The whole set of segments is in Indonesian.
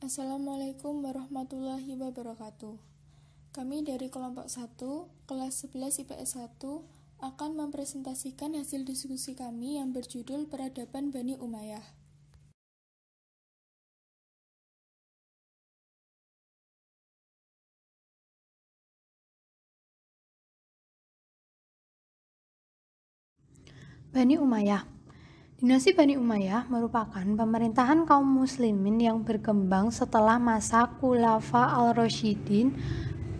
Assalamualaikum warahmatullahi wabarakatuh. Kami dari kelompok 1, kelas 11 IPS 1, akan mempresentasikan hasil diskusi kami yang berjudul Peradaban Bani Umayyah. Bani Umayyah. Dinasti Bani Umayyah merupakan pemerintahan kaum muslimin yang berkembang setelah masa Khulafa al-Rasyidin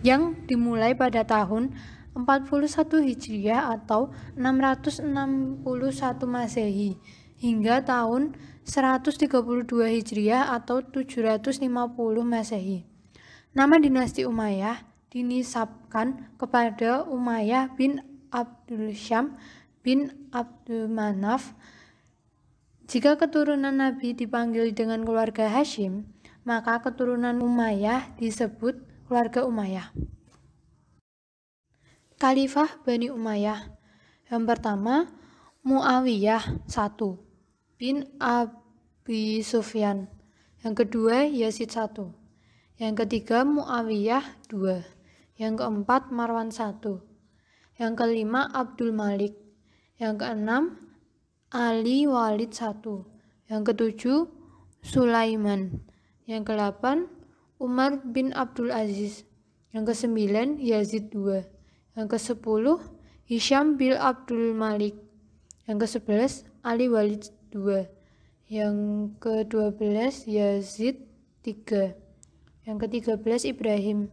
yang dimulai pada tahun 41 Hijriah atau 661 Masehi hingga tahun 132 Hijriah atau 750 Masehi. Nama dinasti Umayyah dinisabkan kepada Umayyah bin Abdul Syam bin Abdul Manaf. Jika keturunan Nabi dipanggil dengan keluarga Hashim, maka keturunan Umayyah disebut keluarga Umayyah. Khalifah Bani Umayyah. Yang pertama, Muawiyah 1 bin Abi Sufyan. Yang kedua, Yazid 1. Yang ketiga, Muawiyah 2. Yang keempat, Marwan 1. Yang kelima, Abdul Malik. Yang keenam, Ali Walid 1. Yang ketujuh, Sulaiman. Yang kedelapan, Umar bin Abdul Aziz. Yang kesembilan, Yazid 2. Yang kesepuluh, Hisham bin Abdul Malik. Yang kesebelas, Ali Walid 2. Yang ke-12, Yazid 3. Yang ke-13, Ibrahim.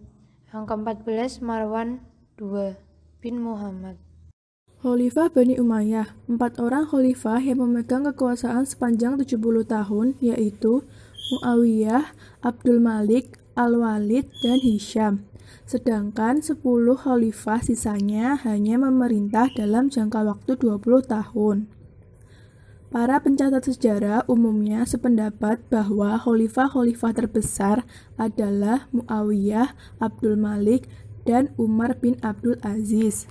Yang ke-14, Marwan 2 bin Muhammad. Khalifah Bani Umayyah, 4 orang khalifah yang memegang kekuasaan sepanjang 70 tahun, yaitu Muawiyah, Abdul Malik, Al-Walid, dan Hisham. Sedangkan 10 khalifah sisanya hanya memerintah dalam jangka waktu 20 tahun. Para pencatat sejarah umumnya sependapat bahwa khalifah-khalifah terbesar adalah Muawiyah, Abdul Malik, dan Umar bin Abdul Aziz.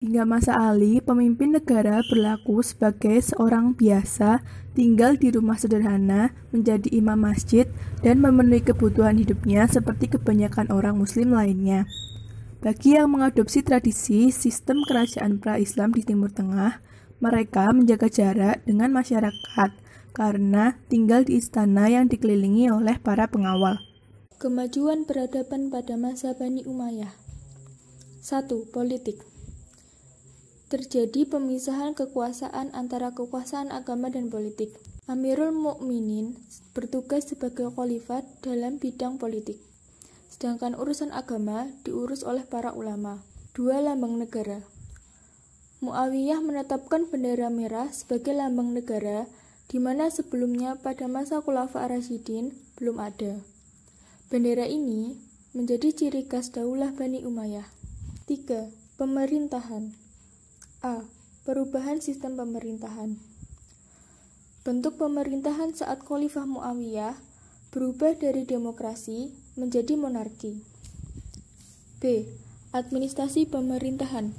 Hingga masa Ali, pemimpin negara berlaku sebagai seorang biasa, tinggal di rumah sederhana, menjadi imam masjid, dan memenuhi kebutuhan hidupnya seperti kebanyakan orang muslim lainnya. Bagi yang mengadopsi tradisi sistem kerajaan pra-Islam di Timur Tengah, mereka menjaga jarak dengan masyarakat karena tinggal di istana yang dikelilingi oleh para pengawal. Kemajuan peradaban pada masa Bani Umayyah. 1. Politik. Terjadi pemisahan kekuasaan antara kekuasaan agama dan politik. Amirul Mukminin bertugas sebagai khalifah dalam bidang politik, sedangkan urusan agama diurus oleh para ulama. 2. Lambang negara. Muawiyah menetapkan bendera merah sebagai lambang negara, di mana sebelumnya pada masa Khulafa ar-Rasyidin belum ada. Bendera ini menjadi ciri khas Daulah Bani Umayyah. 3. Pemerintahan. A. Perubahan sistem pemerintahan. Bentuk pemerintahan saat Khalifah Muawiyah berubah dari demokrasi menjadi monarki. B. Administrasi pemerintahan.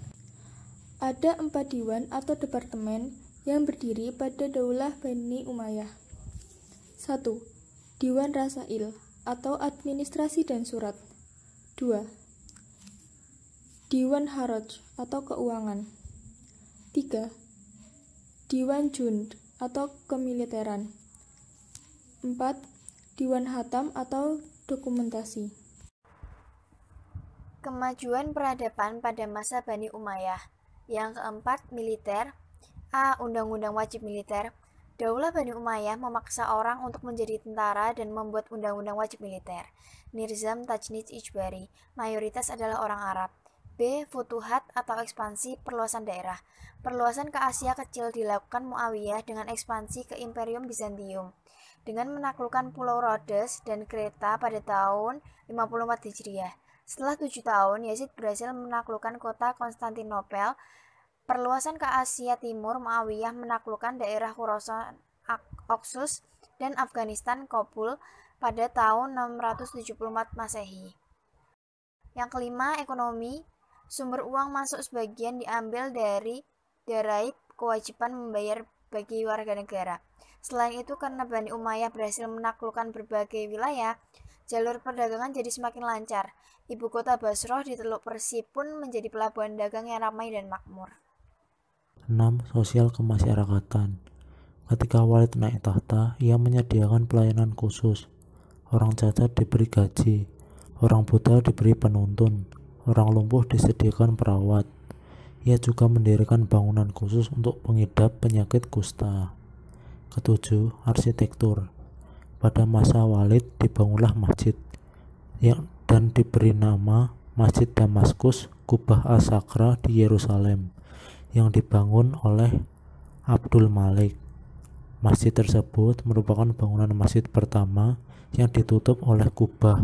Ada 4 diwan atau departemen yang berdiri pada Daulah Bani Umayyah. 1. Diwan Rasail atau administrasi dan surat. 2. Diwan Haraj atau keuangan. 3. Diwan Jund atau kemiliteran. 4. Diwan Hatam atau dokumentasi. Kemajuan peradaban pada masa Bani Umayyah. Yang keempat, militer. A. Undang-undang wajib militer. Daulah Bani Umayyah memaksa orang untuk menjadi tentara dan membuat undang-undang wajib militer. Nizam Tajnid Ijbari. Mayoritas adalah orang Arab. B. Futuhat atau ekspansi perluasan daerah. Perluasan ke Asia Kecil dilakukan Muawiyah dengan ekspansi ke Imperium Bizantium. Dengan menaklukkan Pulau Rhodes dan Kreta pada tahun 54 Hijriah. Setelah 7 tahun, Yazid berhasil menaklukkan kota Konstantinopel. Perluasan ke Asia Timur, Muawiyah menaklukkan daerah Khurasan, Oxus, dan Afghanistan, Kabul pada tahun 674 Masehi. Yang kelima, ekonomi. Sumber uang masuk sebagian diambil dari daraib, kewajiban membayar bagi warga negara. Selain itu, karena Bani Umayyah berhasil menaklukkan berbagai wilayah, jalur perdagangan jadi semakin lancar. Ibu kota Basrah di Teluk Persi pun menjadi pelabuhan dagang yang ramai dan makmur. 6. Sosial kemasyarakatan. Ketika Walid naik tahta, ia menyediakan pelayanan khusus. Orang cacat diberi gaji, orang buta diberi penuntun, orang lumpuh disediakan perawat. Ia juga mendirikan bangunan khusus untuk pengidap penyakit kusta. Ketujuh, arsitektur. Pada masa Walid dibangunlah masjid dan diberi nama Masjid Damaskus Kubah As-Sakra di Yerusalem yang dibangun oleh Abdul Malik. Masjid tersebut merupakan bangunan masjid pertama yang ditutup oleh Kubah.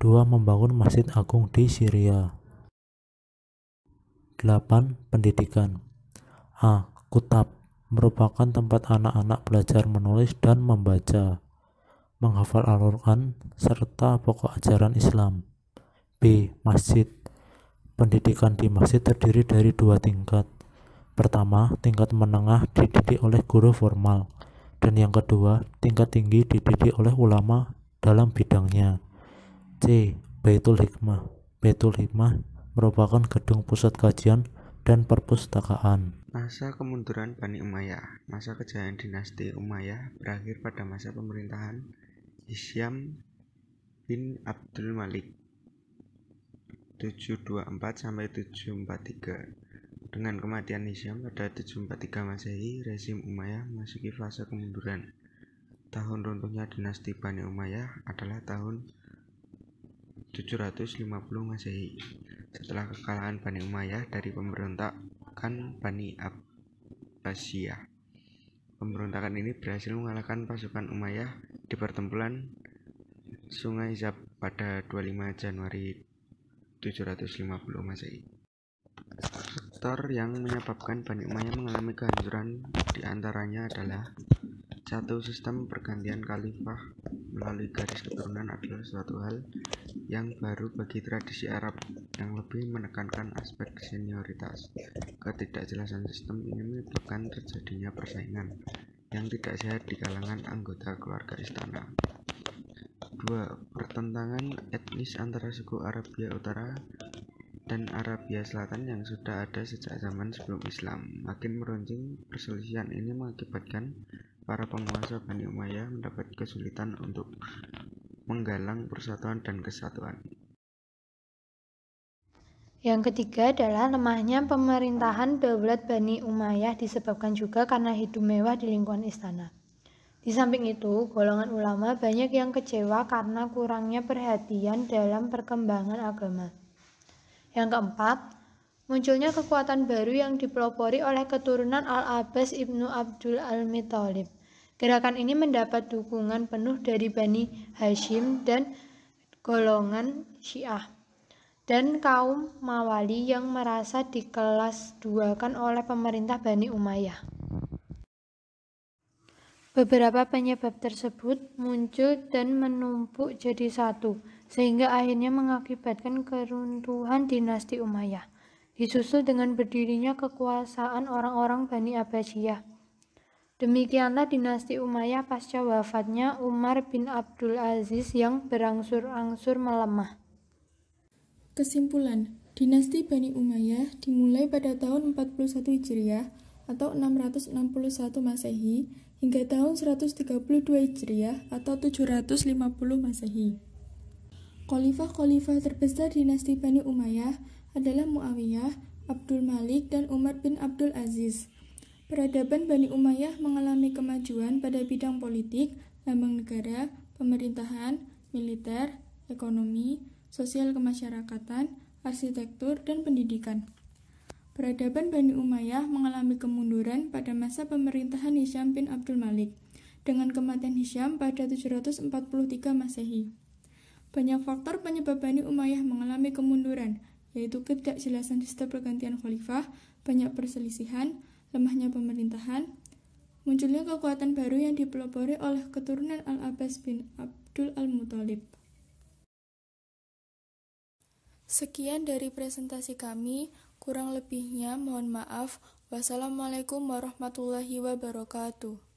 2. Membangun Masjid Agung di Syria. 8. Pendidikan. A. Kutab merupakan tempat anak-anak belajar menulis dan membaca, menghafal Al-Quran, serta pokok ajaran Islam. B. Masjid. Pendidikan di masjid terdiri dari 2 tingkat. Pertama, tingkat menengah dididik oleh guru formal, dan yang kedua, tingkat tinggi dididik oleh ulama dalam bidangnya. C. Baitul Hikmah. Baitul Hikmah merupakan gedung pusat kajian dan perpustakaan. Masa kemunduran Bani Umayyah. Masa kejayaan dinasti Umayyah berakhir pada masa pemerintahan Hisyam bin Abdul Malik 724-743. Dengan kematian Hisyam pada 743 Masehi, rezim Umayyah memasuki fase kemunduran. Tahun runtuhnya dinasti Bani Umayyah adalah tahun 750 Masehi. Setelah kekalahan Bani Umayyah dari pemberontakan Bani Abbasiyah. Pemberontakan ini berhasil mengalahkan pasukan Umayyah di pertempuran Sungai Zab pada 25 Januari 750 Masehi. Faktor yang menyebabkan Bani Umayyah mengalami kehancuran diantaranya adalah 1. Sistem pergantian khalifah melalui garis keturunan adalah suatu hal yang baru bagi tradisi Arab yang lebih menekankan aspek senioritas. Ketidakjelasan sistem ini menyebabkan terjadinya persaingan yang tidak sehat di kalangan anggota keluarga istana. 2. Pertentangan etnis antara suku Arabia Utara dan Arabia Selatan yang sudah ada sejak zaman sebelum Islam. Makin meruncing, perselisihan ini mengakibatkan para penguasa Bani Umayyah mendapat kesulitan untuk menggalang persatuan dan kesatuan. Yang ketiga adalah lemahnya pemerintahan Daulat Bani Umayyah disebabkan juga karena hidup mewah di lingkungan istana. Di samping itu, golongan ulama banyak yang kecewa karena kurangnya perhatian dalam perkembangan agama. Yang keempat, munculnya kekuatan baru yang dipelopori oleh keturunan Al-Abbas Ibnu Abdul Al-Muthalib. Gerakan ini mendapat dukungan penuh dari Bani Hashim dan golongan Syiah, dan kaum Mawali yang merasa dikelas duakan oleh pemerintah Bani Umayyah. Beberapa penyebab tersebut muncul dan menumpuk jadi satu, sehingga akhirnya mengakibatkan keruntuhan dinasti Umayyah, disusul dengan berdirinya kekuasaan orang-orang Bani Abbasiyah. Demikianlah dinasti Umayyah pasca wafatnya Umar bin Abdul Aziz yang berangsur-angsur melemah. Kesimpulan, dinasti Bani Umayyah dimulai pada tahun 41 Hijriah atau 661 Masehi hingga tahun 132 Hijriah atau 750 Masehi. Khalifah-khalifah terbesar dinasti Bani Umayyah adalah Muawiyah, Abdul Malik, dan Umar bin Abdul Aziz. Peradaban Bani Umayyah mengalami kemajuan pada bidang politik, lambang negara, pemerintahan, militer, ekonomi, sosial kemasyarakatan, arsitektur, dan pendidikan. Peradaban Bani Umayyah mengalami kemunduran pada masa pemerintahan Hisyam bin Abdul Malik, dengan kematian Hisyam pada 743 Masehi. Banyak faktor penyebab Bani Umayyah mengalami kemunduran, yaitu ketidakjelasan sistem pergantian khalifah, banyak perselisihan, lemahnya pemerintahan, munculnya kekuatan baru yang dipelopori oleh keturunan Al-Abbas bin Abdul Al-Muthalib. Sekian dari presentasi kami, kurang lebihnya mohon maaf. Wassalamualaikum warahmatullahi wabarakatuh.